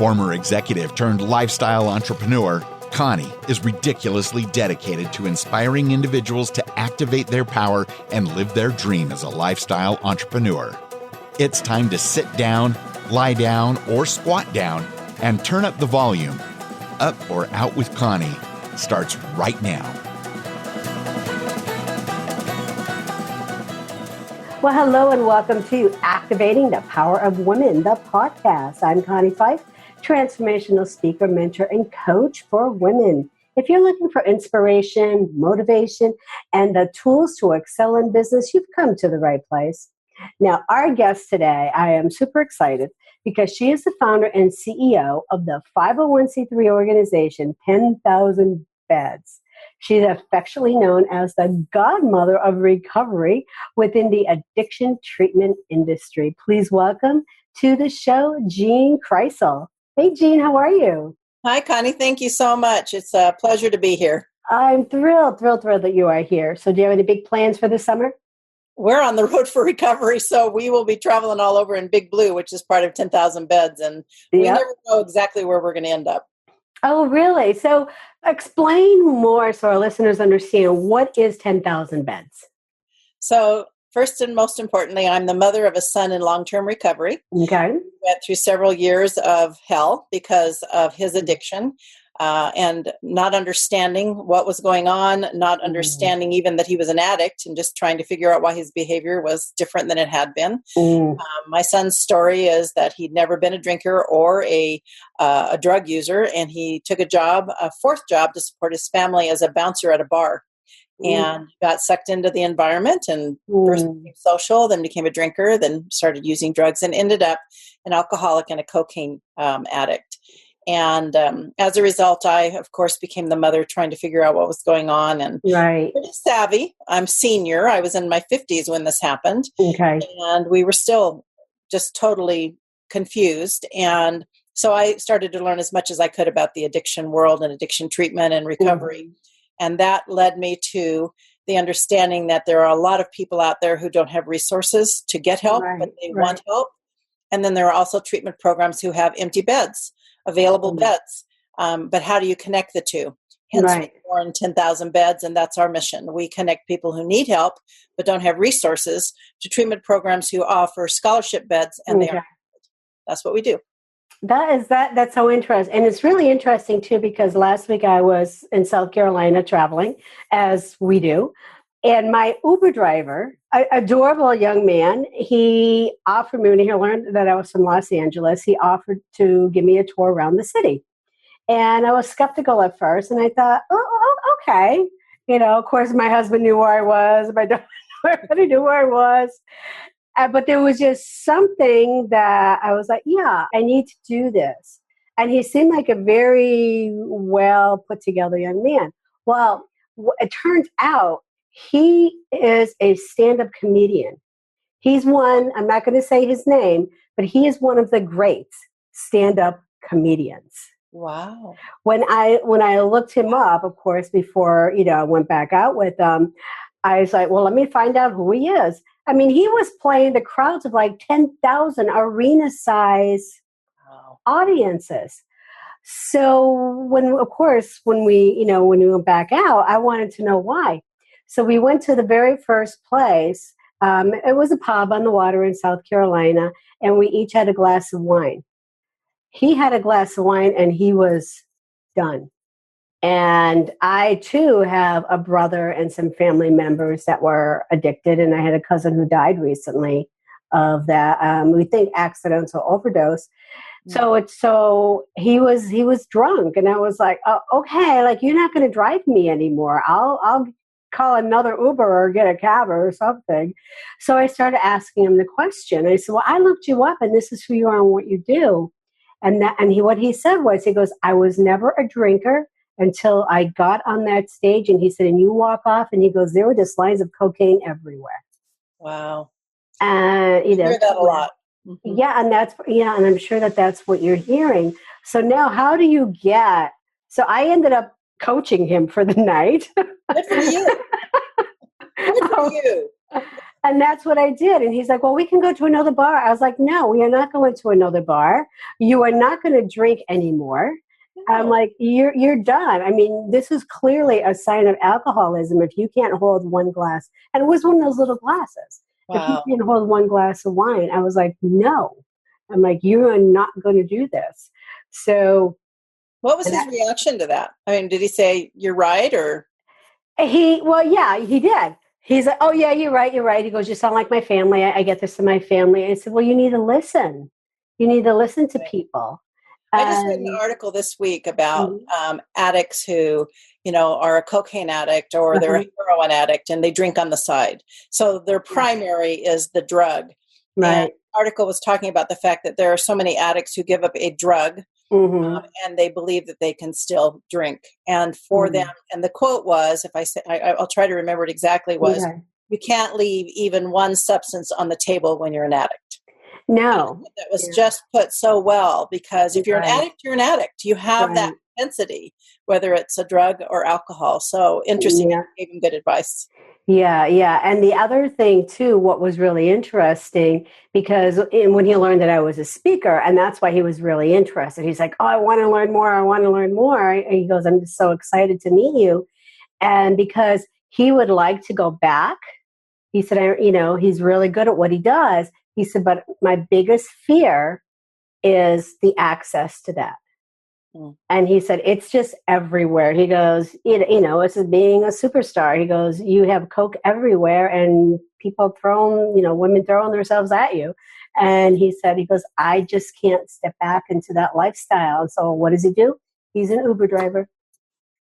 Former executive turned lifestyle entrepreneur, Connie is ridiculously dedicated to inspiring individuals to activate their power and live their dream as a lifestyle entrepreneur. It's time to sit down, lie down, or squat down and turn up the volume. Up or Out with Connie starts right now. Well, hello and welcome to Activating the Power of Women, the podcast. I'm Connie Pheiff, transformational speaker, mentor, and coach for women. If you're looking for inspiration, motivation, and the tools to excel in business, you've come to the right place. Now, our guest today, I am super excited because she is the founder and CEO of the 501c3 organization, 10,000 Beds. She's affectionately known as the Godmother of Recovery within the addiction treatment industry. Please welcome to the show, Jean Krisle. Hey, Jean, how are you? Hi, Connie. Thank you so much. It's a pleasure to be here. I'm thrilled that you are here. So do you have any big plans for the summer? We're on the road for recovery, so we will be traveling all over in Big Blue, which is part of 10,000 Beds, and we never know exactly where we're going to end up. Oh, really? So explain more so our listeners understand, what is 10,000 Beds? So first and most importantly, I'm the mother of a son in long-term recovery. Okay. He went through several years of hell because of his addiction and not understanding what was going on, not understanding even that he was an addict, and just trying to figure out why his behavior was different than it had been. My son's story is that he'd never been a drinker or a drug user, and he took a fourth job to support his family as a bouncer at a bar. And got sucked into the environment and first became social, then became a drinker, then started using drugs and ended up an alcoholic and a cocaine addict. And as a result, I, of course, became the mother trying to figure out what was going on. And pretty savvy. I'm senior. I was in my 50s when this happened. Okay. And we were still just totally confused. And so I started to learn as much as I could about the addiction world and addiction treatment and recovery. And that led me to the understanding that there are a lot of people out there who don't have resources to get help, but they want help. And then there are also treatment programs who have empty beds, available beds. But how do you connect the two? Hence, we're born 10,000 Beds, and that's our mission. We connect people who need help but don't have resources to treatment programs who offer scholarship beds, and that's what we do. That's so interesting. And it's really interesting too, because last week I was in South Carolina traveling, as we do. And my Uber driver, adorable young man, he offered me, when he learned that I was from Los Angeles, he offered to give me a tour around the city. And I was skeptical at first, and I thought, okay. You know, of course, my husband knew where I was. My daughter already knew where I was. But there was just something that I was like, yeah, I need to do this. And he seemed like a very well put together young man. Well, it turns out he is a stand-up comedian. He's one, I'm not going to say his name, but he is one of the great stand-up comedians. Wow. When I looked him up, of course, before, I went back out with him, I was like, well, let me find out who he is. I mean, he was playing the crowds of like 10,000 arena-size audiences. So when we went back out, I wanted to know why. So we went to the very first place. It was a pub on the water in South Carolina, and we each had a glass of wine. He had a glass of wine, and he was done. And I, too, have a brother and some family members that were addicted. And I had a cousin who died recently of that. We think accidental overdose. So he was drunk. And I was like, oh, okay, like, you're not going to drive me anymore. I'll call another Uber or get a cab or something. So I started asking him the question. I said, well, I looked you up, and this is who you are and what you do. And what he said was, he goes, I was never a drinker until I got on that stage. And he said, and you walk off, and he goes, there were just lines of cocaine everywhere. Wow. And I hear that a lot. Yeah. And I'm sure that's what you're hearing. So now how do you so I ended up coaching him for the night. Good for you. Good for you. And that's what I did. And he's like, well, we can go to another bar. I was like, no, we are not going to another bar. You are not going to drink anymore. I'm like, you're done. I mean, this is clearly a sign of alcoholism if you can't hold one glass. And it was one of those little glasses. If you can't hold one glass of wine, I was like, no. I'm like, you are not going to do this. So what was his reaction to that? I mean, did he say, you're right, or? Yeah, he did. He's like, oh, yeah, you're right. You're right. He goes, you sound like my family. I get this in my family. I said, well, you need to listen. You need to listen to people. I just read an article this week about addicts who, are a cocaine addict or they're a heroin addict and they drink on the side. So their primary is the drug. Right. And the article was talking about the fact that there are so many addicts who give up a drug and they believe that they can still drink. And for them, and the quote was, if I say, I'll try to remember it exactly, was, you can't leave even one substance on the table when you're an addict. No. That was just put so well, because if you're an addict, you're an addict. You have that propensity, whether it's a drug or alcohol. So interesting. You gave him good advice. Yeah. And the other thing, too, what was really interesting, because when he learned that I was a speaker, and that's why he was really interested. He's like, oh, I want to learn more. I want to learn more. And he goes, I'm just so excited to meet you. And because he would like to go back, he said, he's really good at what he does. He said, but my biggest fear is the access to that. And he said, it's just everywhere. He goes, it's being a superstar. He goes, you have Coke everywhere and people women throwing themselves at you. And he goes, I just can't step back into that lifestyle. So what does he do? He's an Uber driver.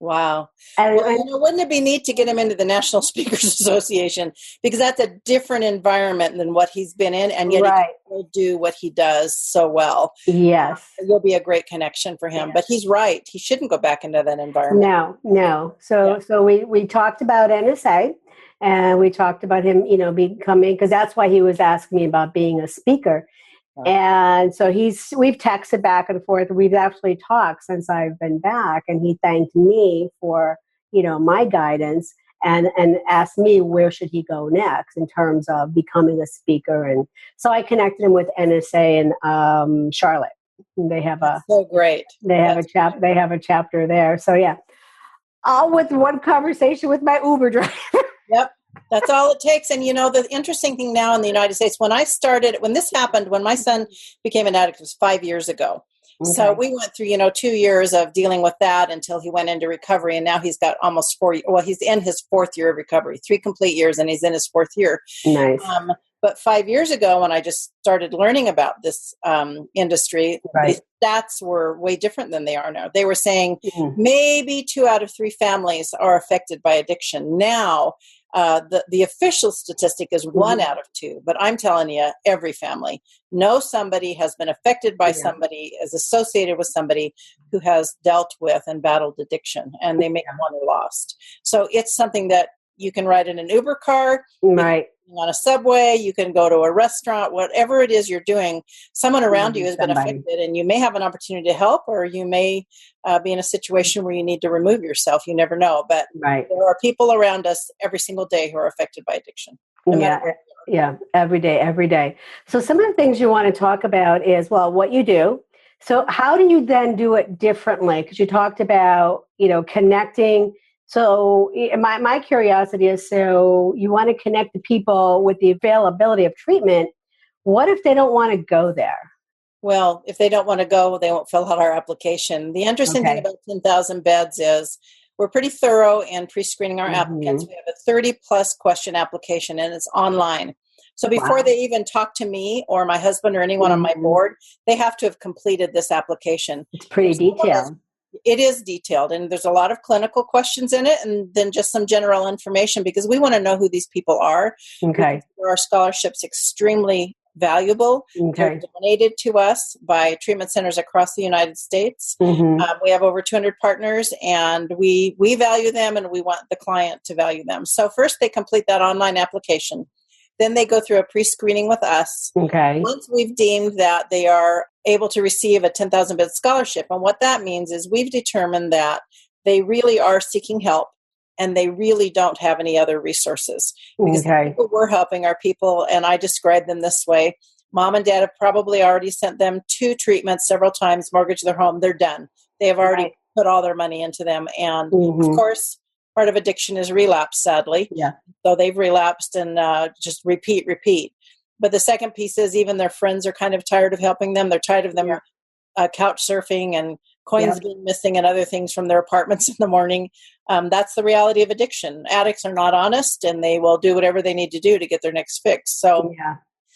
Wow. Wouldn't it be neat to get him into the National Speakers Association? Because that's a different environment than what he's been in, and yet he can still do what he does so well. Yes. It will be a great connection for him. Yes. But he's right. He shouldn't go back into that environment. No. So we talked about NSA, and we talked about him, becoming, because that's why he was asking me about being a speaker. And so we've texted back and forth. We've actually talked since I've been back, and he thanked me for, my guidance and asked me where should he go next in terms of becoming a speaker. And so I connected him with NSA in Charlotte. They have so great. They have a chapter there. So yeah, all with one conversation with my Uber driver. Yep. That's all it takes. And, the interesting thing now in the United States, when this happened, when my son became an addict, it was 5 years ago. Okay. So we went through, 2 years of dealing with that until he went into recovery. And now he's got almost 4 years. Well, he's in his 4th year of recovery, 3 complete years, and he's in his 4th year. Nice. But 5 years ago, when I just started learning about this industry, the stats were way different than they are now. They were saying maybe 2 out of 3 families are affected by addiction. Now, the official statistic is 1 out of 2, but I'm telling you, every family knows somebody has been affected by somebody, is associated with somebody who has dealt with and battled addiction, and they may have won or lost. So it's something that you can ride in an Uber car, right? On a subway, you can go to a restaurant, whatever it is you're doing, someone around you has been affected, and you may have an opportunity to help, or you may be in a situation where you need to remove yourself. You never know, but there are people around us every single day who are affected by addiction. Yeah, every day. So some of the things you want to talk about is, well, what you do. So how do you then do it differently? Because you talked about, connecting. So my curiosity is, so you want to connect the people with the availability of treatment. What if they don't want to go there? Well, if they don't want to go, they won't fill out our application. The interesting thing about 10,000 beds is we're pretty thorough in pre-screening our applicants. We have a 30-plus question application, and it's online. So before they even talk to me or my husband or anyone on my board, they have to have completed this application. It's pretty detailed. It is detailed, and there's a lot of clinical questions in it, and then just some general information, because we want to know who these people are. Okay. Our scholarships extremely valuable. They're donated to us by treatment centers across the United States. We have over 200 partners, and we value them, and we want the client to value them. So first they complete that online application. Then they go through a pre-screening with us. Okay. Once we've deemed that they are able to receive a 10,000 bed scholarship. And what that means is we've determined that they really are seeking help and they really don't have any other resources. Because the people we're helping are people, and I describe them this way. Mom and dad have probably already sent them 2 treatments several times, mortgaged their home. They're done. They have already put all their money into them. And of course, part of addiction is relapse, sadly. Yeah. So they've relapsed and just repeat. But the second piece is even their friends are kind of tired of helping them. They're tired of them couch surfing and coins being missing and other things from their apartments in the morning. That's the reality of addiction. Addicts are not honest, and they will do whatever they need to do to get their next fix. So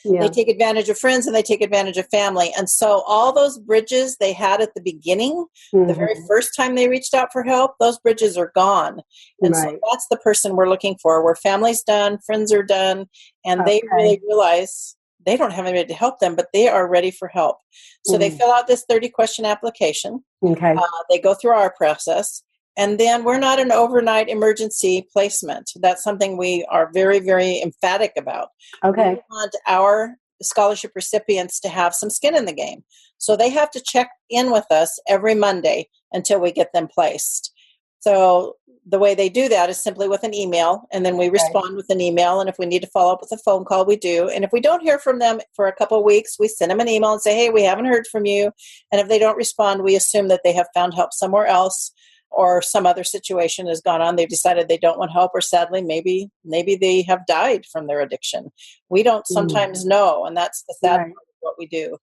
they take advantage of friends and they take advantage of family. And so all those bridges they had at the beginning, the very first time they reached out for help, those bridges are gone. And so that's the person we're looking for, where family's done, friends are done, and they really realize they don't have anybody to help them, but they are ready for help. So they fill out this 30-question application. They go through our process. And then we're not an overnight emergency placement. That's something we are very, very emphatic about. We want our scholarship recipients to have some skin in the game. So they have to check in with us every Monday until we get them placed. So the way they do that is simply with an email, and then we respond with an email. And if we need to follow up with a phone call, we do. And if we don't hear from them for a couple of weeks, we send them an email and say, hey, we haven't heard from you. And if they don't respond, we assume that they have found help somewhere else, or some other situation has gone on. They've decided they don't want help, or sadly, maybe they have died from their addiction. We don't sometimes know, and that's the sad part of what we do.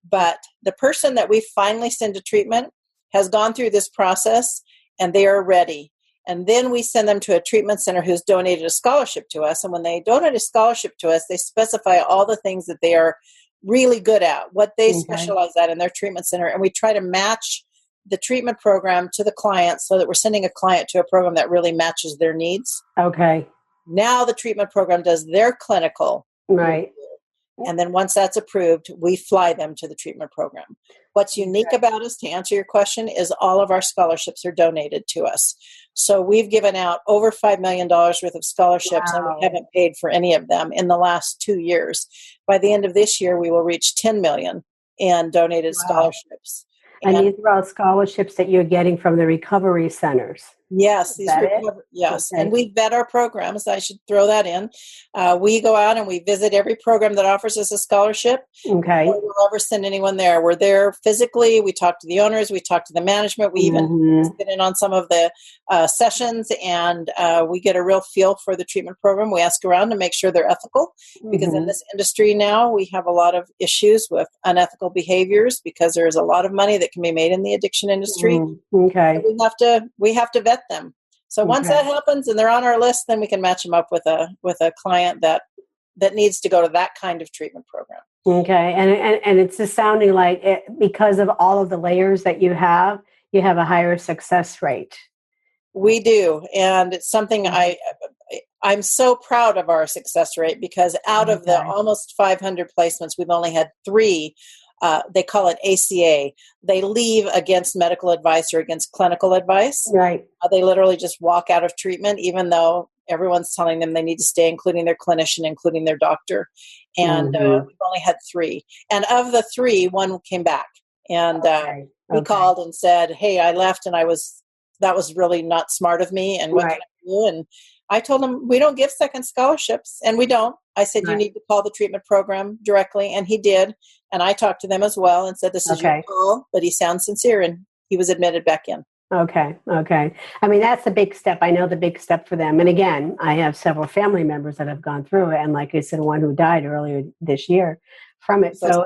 But the person that we finally send to treatment has gone through this process, and they are ready. And then we send them to a treatment center who's donated a scholarship to us. And when they donate a scholarship to us, they specify all the things that they are really good at, what they specialize at in their treatment center. And we try to match the treatment program to the client so that we're sending a client to a program that really matches their needs. Now the treatment program does their clinical. And then once that's approved, we fly them to the treatment program. What's unique about us, to answer your question, is all of our scholarships are donated to us. So we've given out over $5 million worth of scholarships, and we haven't paid for any of them in the last 2 years. By the end of this year, we will reach $10 million in donated scholarships. And these are all scholarships that you're getting from the recovery centers. Yes, yes. And we vet our programs. I should throw that in. We go out and we visit every program that offers us a scholarship. Before we'll ever send anyone there. We're there physically. We talk to the owners. We talk to the management. We even sit in on some of the sessions, and we get a real feel for the treatment program. We ask around to make sure they're ethical, because in this industry now we have a lot of issues with unethical behaviors, because there is a lot of money that can be made in the addiction industry. So we have to vet them. So once that happens and they're on our list, then we can match them up with a client that needs to go to that kind of treatment program. And it's just sounding like because of all of the layers that you have a higher success rate. We do, and it's something I'm so proud of our success rate, because out of the almost 500 placements, we've only had 3. They call it ACA. They leave against medical advice or against clinical advice. They literally just walk out of treatment, even though everyone's telling them they need to stay, including their clinician, including their doctor. And we've only had 3. And of the 3, 1 came back. And he called and said, hey, I left, and that was really not smart of me. And what can I do? And I told him, we don't give second scholarships, and we don't. I said, you need to call the treatment program directly. And he did. And I talked to them as well and said, this is your call. But he sounds sincere, and he was admitted back in. Okay. I mean, that's a big step. I know the big step for them. And again, I have several family members that have gone through it. And like I said, one who died earlier this year from it. So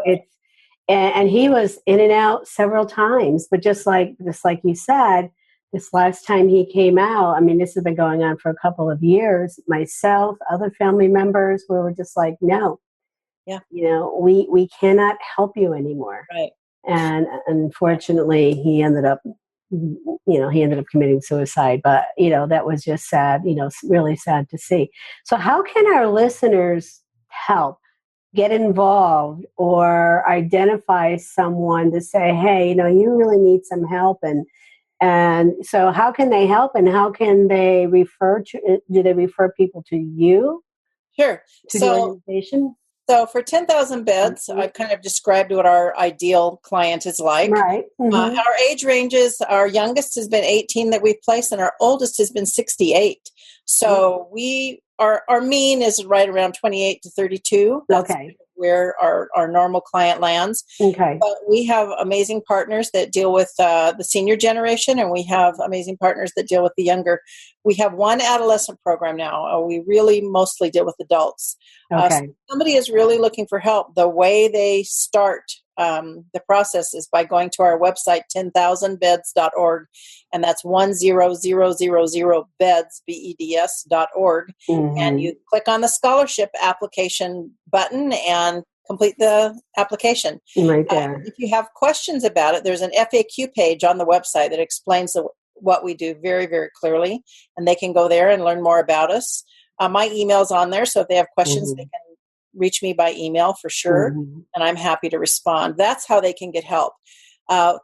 and he was in and out several times. But just like you said, this last time he came out, I mean, this has been going on for a couple of years. Myself, other family members, we were just like, no, we cannot help you anymore. And unfortunately, he ended up committing suicide. But, that was just sad, really sad to see. So how can our listeners help get involved or identify someone to say, hey, you really need some help? And so how can they help, and how can they do they refer people to you? Sure. To the organization? So for 10,000 beds, I've kind of described what our ideal client is like. Right. Our age ranges, our youngest has been 18 that we've placed, and our oldest has been 68. So our mean is right around 28 to 32. That's where our normal client lands. Okay. But we have amazing partners that deal with the senior generation, and we have amazing partners that deal with the younger. We have one adolescent program now. We really mostly deal with adults. Okay. So if somebody is really looking for help, the way they start the process is by going to our website, 10,000beds.org, and that's 10000 beds, beds.org. And you click on the scholarship application button and complete the application. Right there. If you have questions about it, there's an FAQ page on the website that explains what we do very, very clearly, and they can go there and learn more about us. My email's on there, so if they have questions, they can reach me by email for sure, and I'm happy to respond. That's how they can get help.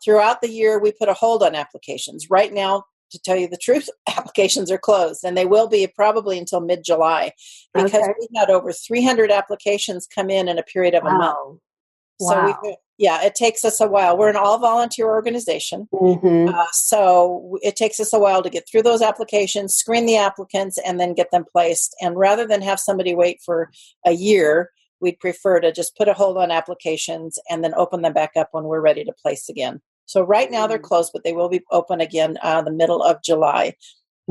Throughout the year, we put a hold on applications. Right now, to tell you the truth, applications are closed, and they will be probably until mid-July, because we had over 300 applications come in a period of a month. So it takes us a while. We're an all-volunteer organization, so it takes us a while to get through those applications, screen the applicants, and then get them placed. And rather than have somebody wait for a year, we'd prefer to just put a hold on applications and then open them back up when we're ready to place again. So right now they're closed, but they will be open again the middle of July.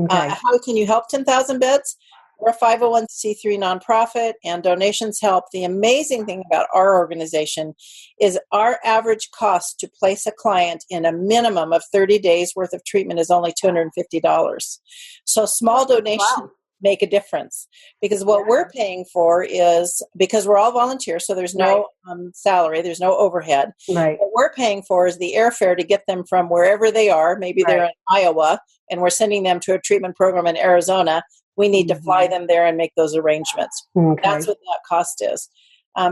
How can you help 10,000 beds? We're a 501c3 nonprofit, and donations help. The amazing thing about our organization is our average cost to place a client in a minimum of 30 days worth of treatment is only $250. So small donations make a difference, because what we're paying for is, because we're all volunteers, so there's no salary, there's no overhead. What we're paying for is the airfare to get them from wherever they are. Maybe they're in Iowa and we're sending them to a treatment program in Arizona. We need to fly them there and make those arrangements. That's what that cost is.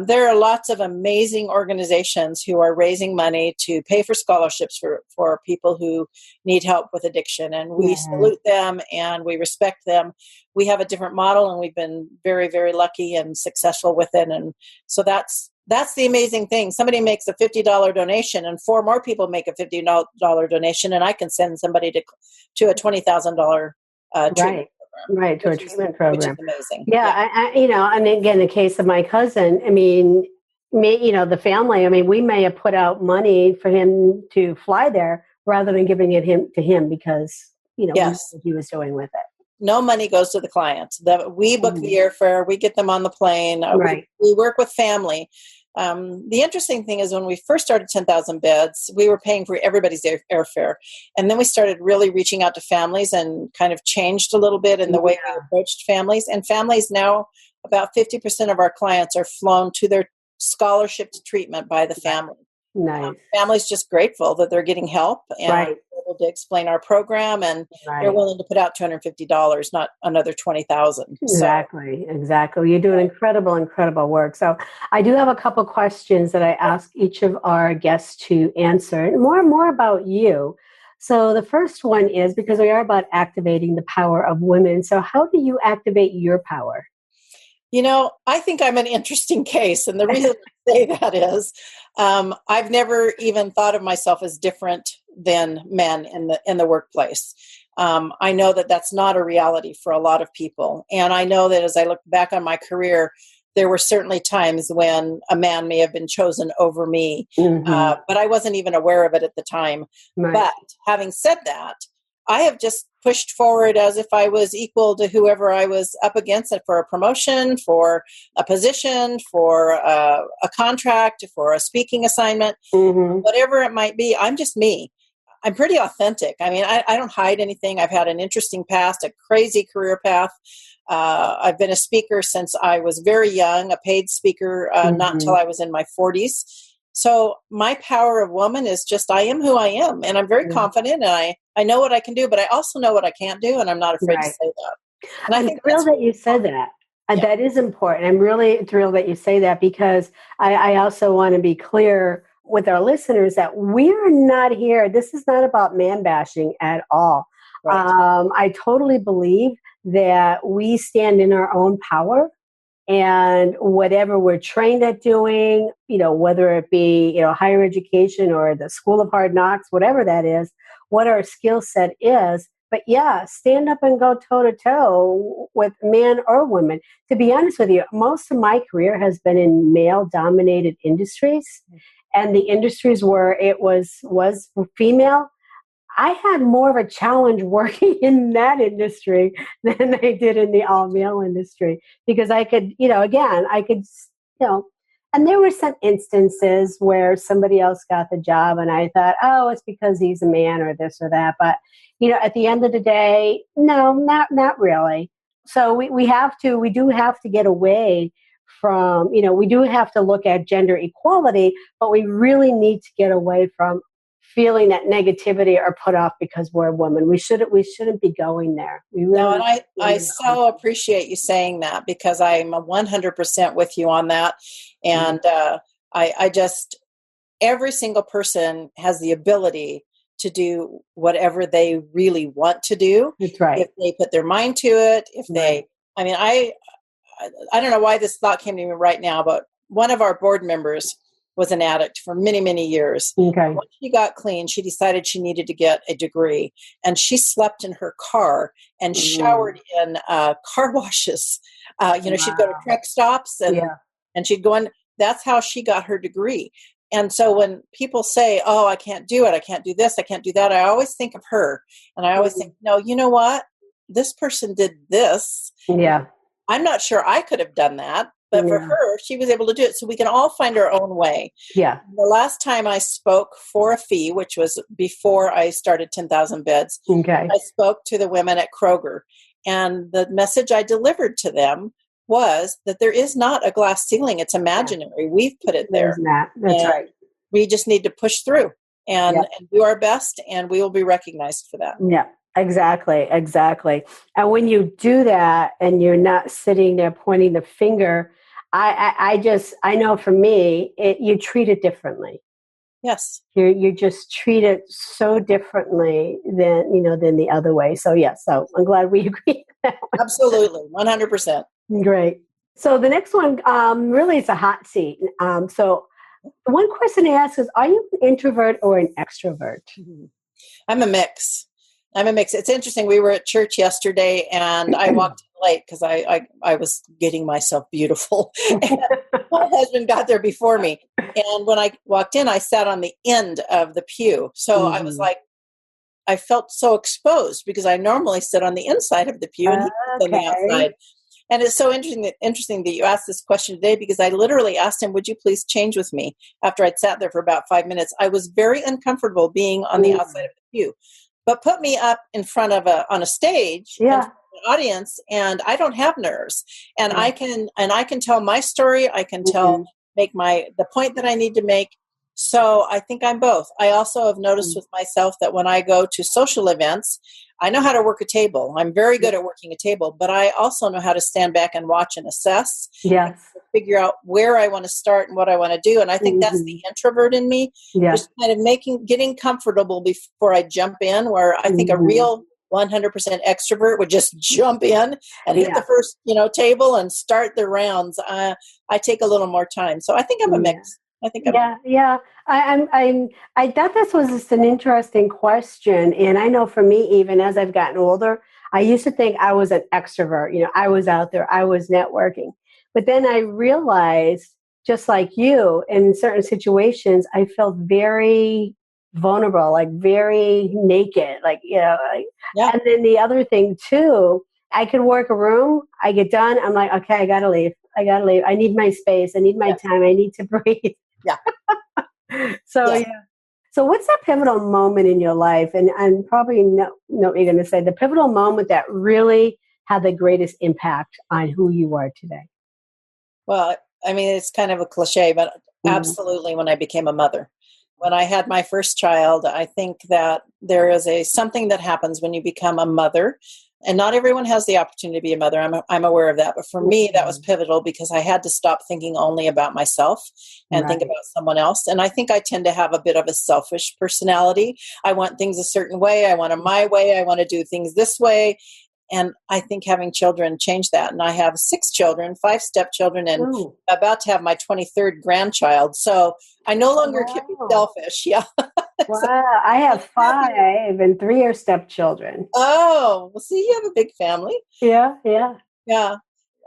There are lots of amazing organizations who are raising money to pay for scholarships for people who need help with addiction. And we salute them and we respect them. We have a different model, and we've been very, very lucky and successful with it. And so that's the amazing thing. Somebody makes a $50 donation and 4 more people make a $50 donation, and I can send somebody to a $20,000 treatment. Right, to a treatment program. Which is amazing. And again, the case of my cousin, the family, we may have put out money for him to fly there rather than giving it to him because, we knew what he was doing with it. No money goes to the client. We book the airfare, we get them on the plane, we work with family. The interesting thing is when we first started 10,000 beds, we were paying for everybody's airfare. And then we started really reaching out to families and kind of changed a little bit in the way we approached families. And families now, about 50% of our clients are flown to their scholarship to treatment by the family. Nice. Families just grateful that they're getting help and able to explain our program, and they're willing to put out $250, not another $20,000. Exactly. You're doing incredible work. So I do have a couple questions that I ask each of our guests to answer, and more about you. So the first one is, because we are about activating the power of women. So how do you activate your power? I think I'm an interesting case. And the reason I say that is I've never even thought of myself as different than men in the workplace. I know that that's not a reality for a lot of people. And I know that as I look back on my career, there were certainly times when a man may have been chosen over me, but I wasn't even aware of it at the time. But having said that, I have just pushed forward as if I was equal to whoever I was up against, for a promotion, for a position, for a contract, for a speaking assignment, whatever it might be. I'm just me. I'm pretty authentic. I don't hide anything. I've had an interesting past, a crazy career path. I've been a speaker since I was very young, a paid speaker, not until I was in my 40s. So my power of woman is just, I am who I am, and I'm very confident, and I know what I can do, but I also know what I can't do, and I'm not afraid to say that. And I'm thrilled that you said that. And that is important. I'm really thrilled that you say that, because I also want to be clear with our listeners that we're not here. This is not about man bashing at all. I totally believe that we stand in our own power. And whatever we're trained at doing, whether it be, higher education or the school of hard knocks, whatever that is, what our skill set is. But yeah, stand up and go toe to toe with men or women. To be honest with you, most of my career has been in male dominated industries, and the industries where it was female. I had more of a challenge working in that industry than I did in the all male industry, because I could, and there were some instances where somebody else got the job and I thought, oh, it's because he's a man or this or that. But, at the end of the day, no, not really. So we do have to get away from, we do have to look at gender equality, but we really need to get away from feeling that negativity or put off because we're a woman. We shouldn't be going there. No, and I so appreciate you saying that, because I'm 100% with you on that. And I just, every single person has the ability to do whatever they really want to do. That's right. If they put their mind to it, I don't know why this thought came to me right now, but one of our board members was an addict for many, many years. Okay. Once she got clean, she decided she needed to get a degree, and she slept in her car and showered in car washes. She'd go to truck stops and she'd go in. That's how she got her degree. And so when people say, oh, I can't do it, I can't do this, I can't do that, I always think of her. And I always think, no, you know what? This person did this. Yeah. I'm not sure I could have done that. But for her, she was able to do it. So we can all find our own way. Yeah. The last time I spoke for a fee, which was before I started 10,000 Beds, I spoke to the women at Kroger. And the message I delivered to them was that there is not a glass ceiling. It's imaginary. We've put it there. That's right. We just need to push through and do our best, and we will be recognized for that. Yeah. Exactly. And when you do that and you're not sitting there pointing the finger, I know for me, you treat it differently. Yes. You just treat it so differently than the other way. So so I'm glad we agree. Absolutely. 100%. Great. So the next one, really is a hot seat. So the one question I ask is, are you an introvert or an extrovert? I'm a mix. It's interesting. We were at church yesterday, and I walked in late because I was getting myself beautiful. My husband got there before me. And when I walked in, I sat on the end of the pew. So I was like, I felt so exposed because I normally sit on the inside of the pew and he sits on the outside. And it's so interesting that you asked this question today, because I literally asked him, would you please change with me after I'd sat there for about 5 minutes? I was very uncomfortable being on the outside of the pew. But put me up in front of on a stage, in front of an audience, and I don't have nerves, and I can tell my story. I can make the point that I need to make. So I think I'm both. I also have noticed with myself that when I go to social events, I know how to work a table. I'm very good at working a table, but I also know how to stand back and watch and assess. Yes. And figure out where I want to start and what I want to do. And I think that's the introvert in me. Just kind of getting comfortable before I jump in, where I think a real 100% extrovert would just jump in and hit the first, table and start the rounds. I take a little more time. So I think I'm a mix. I think I thought this was just an interesting question. And I know for me, even as I've gotten older, I used to think I was an extrovert. I was out there, I was networking. But then I realized, just like you, in certain situations, I felt very vulnerable, like very naked, And then the other thing too, I could work a room, I get done, I'm like, okay, I gotta leave. I need my space. I need my time. I need to breathe. Yeah. So what's that pivotal moment in your life? And probably know what you're going to say, the pivotal moment that really had the greatest impact on who you are today. Well, I mean, it's kind of a cliche, but absolutely when I became a mother. When I had my first child, I think that there is something that happens when you become a mother. And not everyone has the opportunity to be a mother. I'm aware of that. But for me, that was pivotal because I had to stop thinking only about myself and think about someone else. And I think I tend to have a bit of a selfish personality. I want things a certain way. I want them my way. I want to do things this way. And I think having children changed that. And I have 6 children, 5 stepchildren, and Ooh. about to have my 23rd grandchild. So I no longer can be selfish. Yeah. Wow. I have 5 and 3 are stepchildren. Oh, well, see, you have a big family. Yeah. Yeah. Yeah.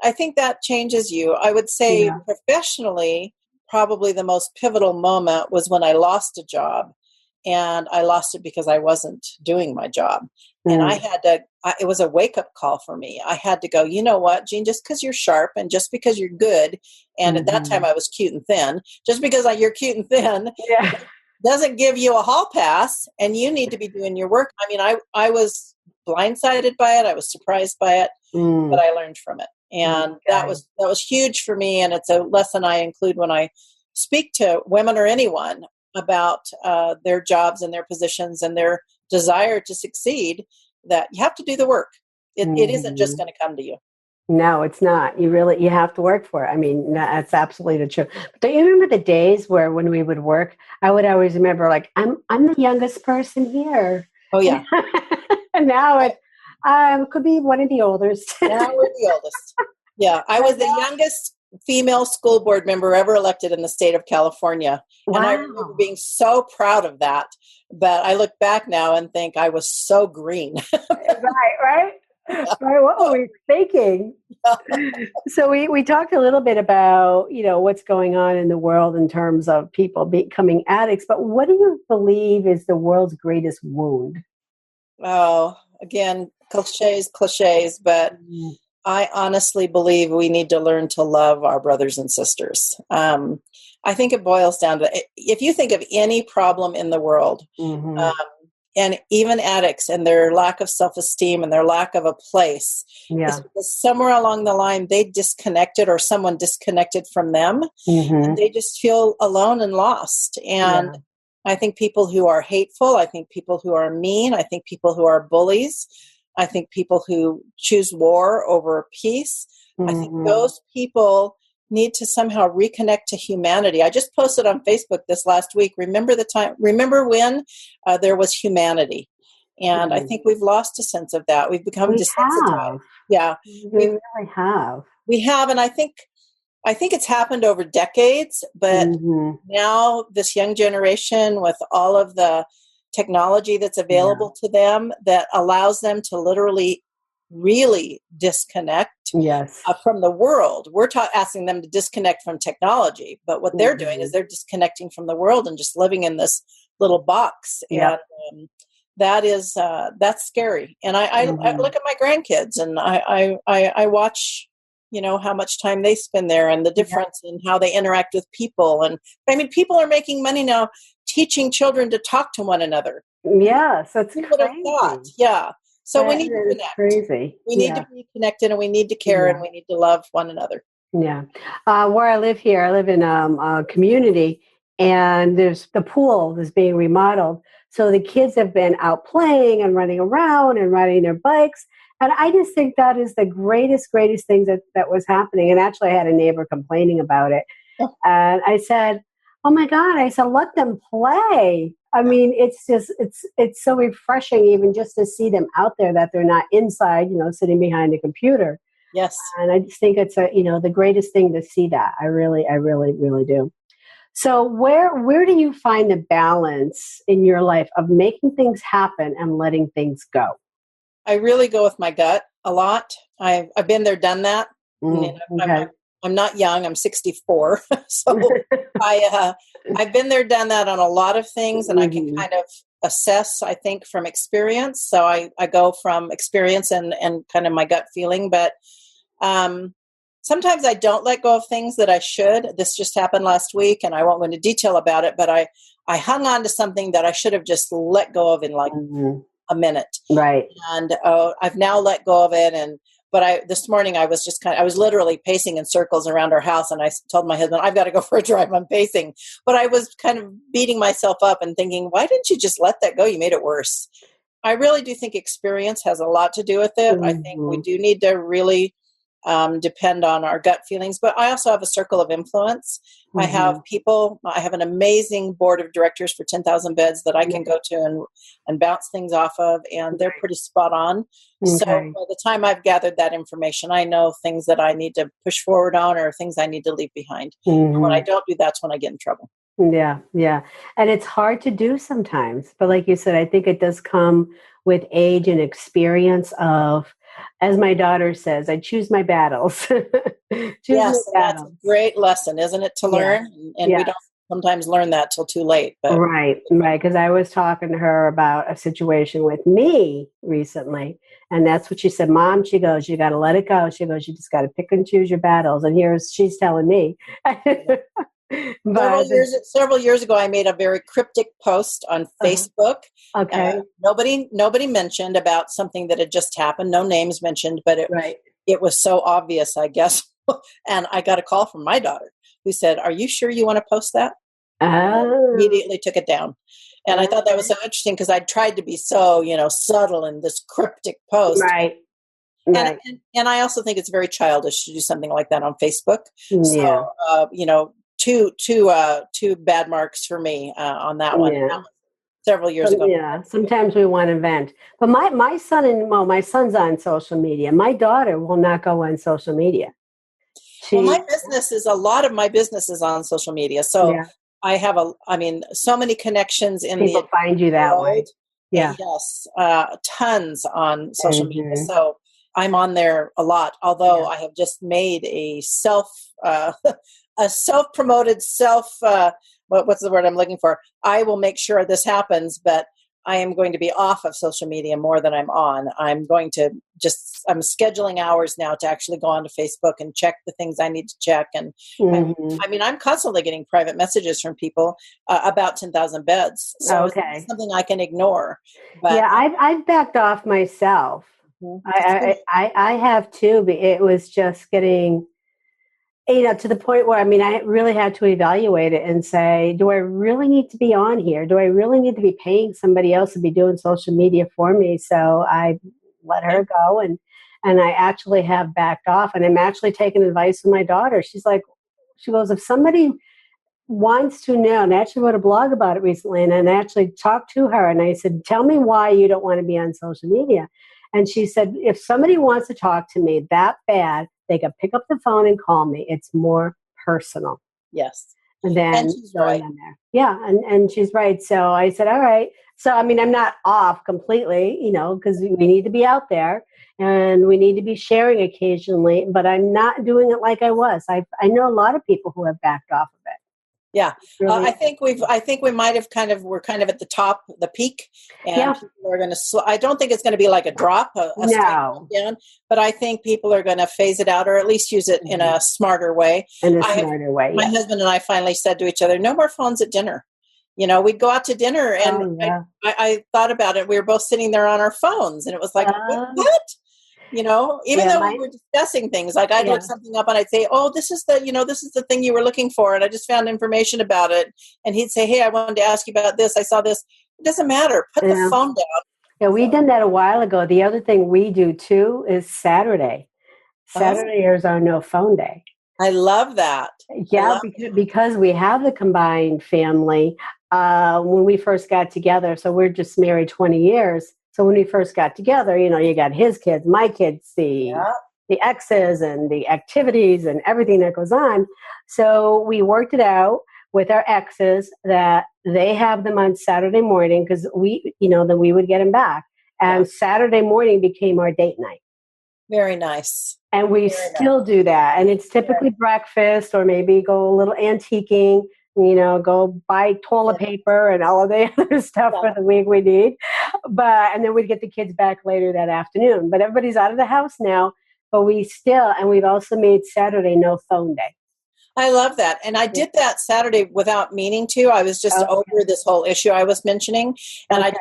I think that changes you. I would say professionally, probably the most pivotal moment was when I lost a job, and I lost it because I wasn't doing my job. And I had to, it was a wake up call for me. I had to go, you know what, Jean, just because you're sharp and just because you're good. And at that time I was cute and thin, just because you're cute and thin doesn't give you a hall pass, and you need to be doing your work. I mean, I was blindsided by it. I was surprised by it, but I learned from it. And that was huge for me. And it's a lesson I include when I speak to women or anyone about their jobs and their positions and their desire to succeed, that you have to do the work. It isn't just going to come to you. No, it's not. You have to work for it. I mean, that's absolutely the truth. But don't you remember the days where when we would work, I would always remember, like, I'm the youngest person here. Oh, yeah. And now it could be one of the oldest. Now we're the oldest. Yeah, I was the youngest female school board member ever elected in the state of California. Wow. And I remember being so proud of that. But I look back now and think I was so green. Right? Right, what were we thinking? So we talked a little bit about, what's going on in the world in terms of people becoming addicts, but what do you believe is the world's greatest wound? Oh, again, cliches, but I honestly believe we need to learn to love our brothers and sisters. I think it boils down to, if you think of any problem in the world, and even addicts and their lack of self-esteem and their lack of a place, it's because somewhere along the line they disconnected, or someone disconnected from them, and they just feel alone and lost. And I think people who are hateful, I think people who are mean, I think people who are bullies, I think people who choose war over peace, I think those people need to somehow reconnect to humanity. I just posted on Facebook this last week, remember when there was humanity? And I think we've lost a sense of that. We've become desensitized. Yeah. We really have. We have, and I think it's happened over decades, but now this young generation, with all of the technology that's available to them, that allows them to literally really disconnect from the world. We're asking them to disconnect from technology, but what they're doing is they're disconnecting from the world and just living in this little box. And that's scary. And I look at my grandkids, and I watch, how much time they spend there, and the difference in how they interact with people. And I mean, people are making money now teaching children to talk to one another. Yes, that's crazy. Yeah. So we need to connect. Crazy. We need to be connected, and we need to care, and we need to love one another. Yeah. Where I live here, I live in a community, and there's the pool that's being remodeled. So the kids have been out playing and running around and riding their bikes. And I just think that is the greatest thing that was happening. And actually, I had a neighbor complaining about it. And I said, oh my God, let them play. I mean, it's so refreshing even just to see them out there, that they're not inside, sitting behind a computer. Yes. And I just think it's the greatest thing to see that. I really, really do. So where do you find the balance in your life of making things happen and letting things go? I really go with my gut a lot. I've been there, done that. I'm not young. I'm 64. So I've been there, done that on a lot of things, and I can kind of assess, I think, from experience. So I go from experience and kind of my gut feeling, but sometimes I don't let go of things that I should. This just happened last week, and I won't go into detail about it, but I hung on to something that I should have just let go of in like a minute. Right. And I've now let go of it. But this morning I was literally pacing in circles around our house, and I told my husband, I've got to go for a drive. I'm pacing. But I was kind of beating myself up and thinking, why didn't you just let that go? You made it worse. I really do think experience has a lot to do with it. I think we do need to really depend on our gut feelings. But I also have a circle of influence. Mm-hmm. I have an amazing board of directors for 10,000 beds that I can go to and bounce things off of, and they're pretty spot on. Okay. So by the time I've gathered that information, I know things that I need to push forward on or things I need to leave behind. And when I don't do that's when I get in trouble. Yeah, yeah. And it's hard to do sometimes. But like you said, I think it does come with age and experience of, as my daughter says, I choose my battles. Yes, that's a great lesson, isn't it, to learn? And we don't sometimes learn that till too late. But. Right. Because I was talking to her about a situation with me recently. And that's what she said. Mom, she goes, you got to let it go. She goes, you just got to pick and choose your battles. And she's telling me. But several years ago, I made a very cryptic post on Facebook. Okay. Nobody mentioned about something that had just happened. No names mentioned, but it was so obvious, I guess. And I got a call from my daughter who said, "Are you sure you want to post that?" I immediately took it down. And I thought that was so interesting because I tried to be so, subtle in this cryptic post. Right. And I also think it's very childish to do something like that on Facebook. So, two bad marks for me on that one. Yeah. That was several years ago. Yeah, sometimes we want to vent. But my son's on social media. My daughter will not go on social media. A lot of my business is on social media. So I have so many connections in people find you that way. Yeah. Yes. Tons on social media. So I'm on there a lot, although I have just made a self-promoted what's the word I'm looking for? I will make sure this happens, but I am going to be off of social media more than I'm on. I'm scheduling hours now to actually go onto Facebook and check the things I need to check. And I'm constantly getting private messages from people about 10,000 beds. So it's something I can ignore. But I've backed off myself. I have too, but it was just getting, to the point where, I really had to evaluate it and say, do I really need to be on here? Do I really need to be paying somebody else to be doing social media for me? So I let her go and I actually have backed off, and I'm actually taking advice from my daughter. She goes, if somebody wants to know, and I actually wrote a blog about it recently, and I actually talked to her and I said, tell me why you don't want to be on social media. And she said, if somebody wants to talk to me that bad, they can pick up the phone and call me. It's more personal. Yes. And she's right. There. Yeah, and she's right. So I said, all right. So, I'm not off completely, because we need to be out there and we need to be sharing occasionally, but I'm not doing it like I was. I know a lot of people who have backed off of it. Yeah. Really, I think we might have we're kind of at the top, the peak, and people are going to, I don't think it's going to be like a drop, a straight down, but I think people are going to phase it out or at least use it in a smarter way. My husband and I finally said to each other, no more phones at dinner. We'd go out to dinner and I thought about it. We were both sitting there on our phones and it was like, what? Even though we were discussing things, like I'd look something up and I'd say, oh, this is the thing you were looking for. And I just found information about it. And he'd say, hey, I wanted to ask you about this. I saw this. It doesn't matter. Put the phone down. Yeah, we did that a while ago. The other thing we do too is Saturday. Saturday is our no phone day. I love that. Yeah, because we have the combined family when we first got together. So we're just married 20 years. So when we first got together, you got his kids, my kids, the exes and the activities and everything that goes on. So we worked it out with our exes that they have them on Saturday morning because then we would get them back. And Saturday morning became our date night. Very nice. And we still do that. And it's typically breakfast or maybe go a little antiquing. Go buy toilet paper and all of the other stuff for the week we need. And then we'd get the kids back later that afternoon. But everybody's out of the house now. But we've also made Saturday no phone day. I love that. And I did that Saturday without meaning to. I was just over this whole issue I was mentioning. And I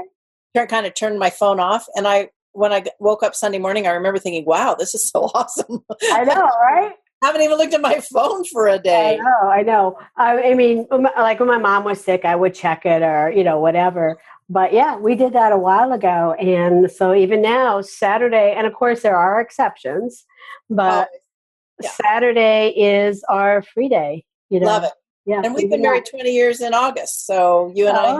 kind of turned my phone off. And when I woke up Sunday morning, I remember thinking, wow, this is so awesome. I know, right? I haven't even looked at my phone for a day. I know. Like when my mom was sick, I would check it or, whatever. But yeah, we did that a while ago. And so even now, Saturday, and of course there are exceptions, but Yeah. Saturday is our free day. Love it. Yeah, and we've been married 20 years in August, so you and I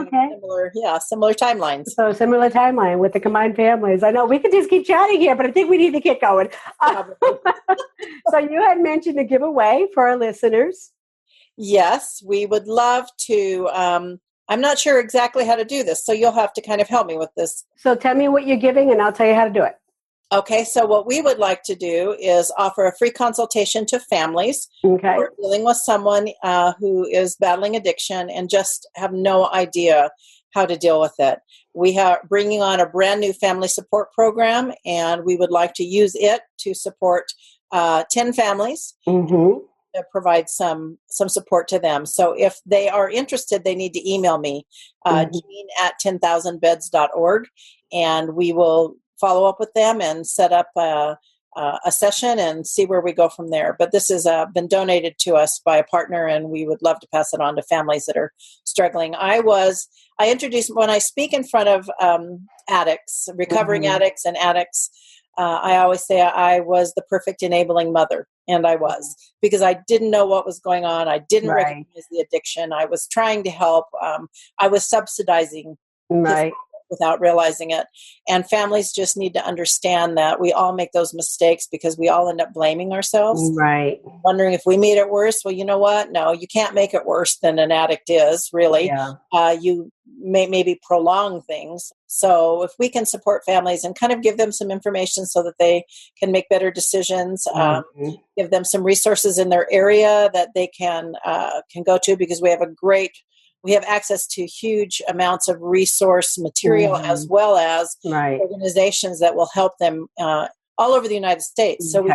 have similar timelines. So similar timeline with the combined families. I know we could just keep chatting here, but I think we need to get going. So you had mentioned a giveaway for our listeners. Yes, we would love to. I'm not sure exactly how to do this, so you'll have to kind of help me with this. So tell me what you're giving, and I'll tell you how to do it. Okay, so what we would like to do is offer a free consultation to families who are dealing with someone who is battling addiction and just have no idea how to deal with it. We are bringing on a brand new family support program, and we would like to use it to support 10 families. Mm-hmm. To provide some support to them. So if they are interested, they need to email me, Jean@10,000beds.org, and we will follow up with them and set up a session and see where we go from there. But this has been donated to us by a partner, and we would love to pass it on to families that are struggling. I introduce, when I speak in front of addicts, recovering addicts and addicts, I always say I was the perfect enabling mother, and I was, because I didn't know what was going on. I didn't recognize the addiction. I was trying to help. I was subsidizing without realizing it. And families just need to understand that we all make those mistakes because we all end up blaming ourselves. Right. Wondering if we made it worse. Well, you know what? No, you can't make it worse than an addict is, really. Yeah. You may maybe prolong things. So if we can support families and kind of give them some information so that they can make better decisions, give them some resources in their area that they can go to, because we have access to huge amounts of resource material as well as organizations that will help them all over the United States. So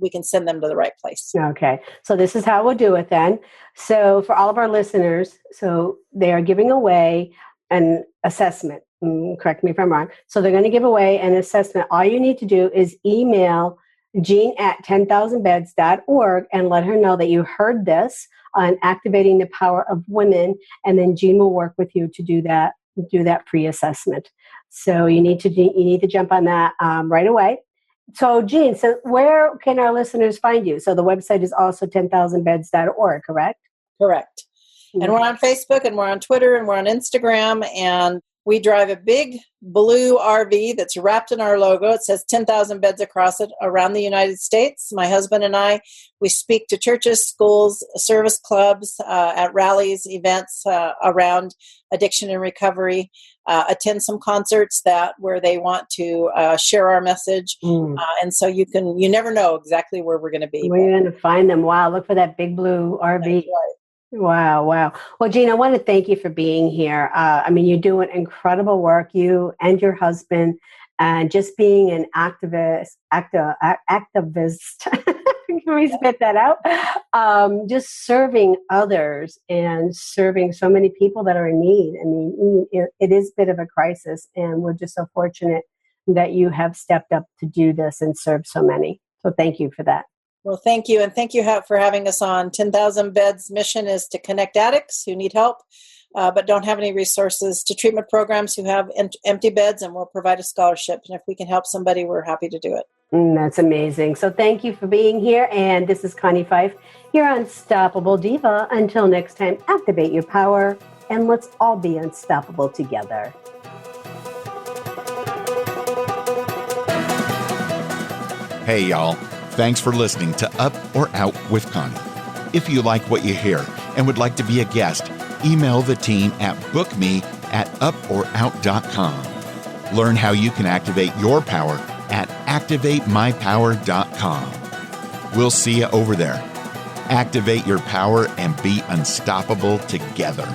we can send them to the right place. Okay. So this is how we'll do it then. So for all of our listeners, so they are giving away an assessment. Correct me if I'm wrong. So they're going to give away an assessment. All you need to do is email Jean@10,000beds.org and let her know that you heard this on activating the power of women, and then Jean will work with you to do that pre-assessment. So you need to jump on that right away. So Jean, so where can our listeners find you? So the website is also 10,000beds.org, correct? Correct. And we're on Facebook, and we're on Twitter, and we're on Instagram, and we drive a big blue RV that's wrapped in our logo. It says 10,000 beds across it around the United States. My husband and I, we speak to churches, schools, service clubs, at rallies, events around addiction and recovery, attend some concerts where they want to share our message. And so you never know exactly where we're going to be. We're going to find them. Wow, look for that big blue RV. That's right. Wow. Well, Jean, I want to thank you for being here. You're doing incredible work, you and your husband, and just being an activist. Can we spit that out? Just serving others and serving so many people that are in need. It is a bit of a crisis, and we're just so fortunate that you have stepped up to do this and serve so many. So thank you for that. Well, thank you. And thank you for having us on. 10,000 Beds mission is to connect addicts who need help, but don't have any resources, to treatment programs who have empty beds, and we'll provide a scholarship. And if we can help somebody, we're happy to do it. That's amazing. So thank you for being here. And this is Connie Pheiff, your Unstoppable Diva. Until next time, activate your power, and let's all be unstoppable together. Hey, y'all. Thanks for listening to Up or Out with Connie. If you like what you hear and would like to be a guest, email the team at bookme@uporout.com. Learn how you can activate your power at activatemypower.com. We'll see you over there. Activate your power and be unstoppable together.